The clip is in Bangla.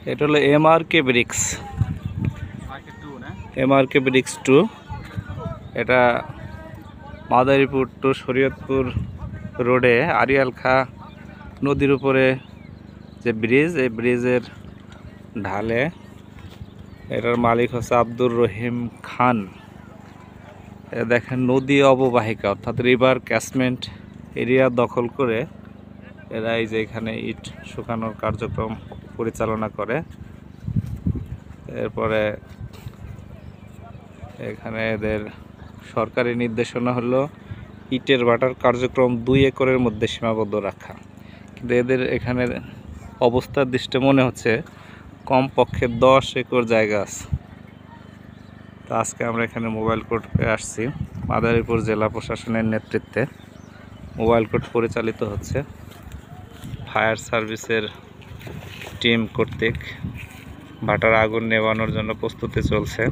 এটা হলো এমআরকে ব্রিক্স, এমআরকে ব্রিক্স 2। এটা মাদারীপুর টু শরীয়তপুর রোডে আড়িয়াল খাঁ নদীর উপরে যে ব্রিজ, এই ব্রিজের ঢালে। এটার মালিক হচ্ছে আব্দুর রহিম খান। দেখেন নদী অববাহিকা অর্থাৎ রিভার ক্যাচমেন্ট এরিয়া দখল করে এরা এই যে এখানে ইট শুকানোর কার্যক্রম পরিচালনা করে। এরপরে এখানে এদের সরকারি নির্দেশনা হলো ইটের ভাটার কার্যক্রম 2 একরের মধ্যে সীমাবদ্ধ রাখা, কিন্তু এদের এখানে অবস্থার দৃষ্টি মনে হচ্ছে কমপক্ষে 10 একর জায়গা আছে। তো আজকে আমরা এখানে মোবাইল কোর্টে আসছি, মাদারীপুর জেলা প্রশাসনের নেতৃত্বে মোবাইল কোর্ট পরিচালিত হচ্ছে ফায়ার সার্ভিসের টিম কর্তৃক। ভাটার আগুন নেভানোর জন্য প্রস্তুতি চলছে।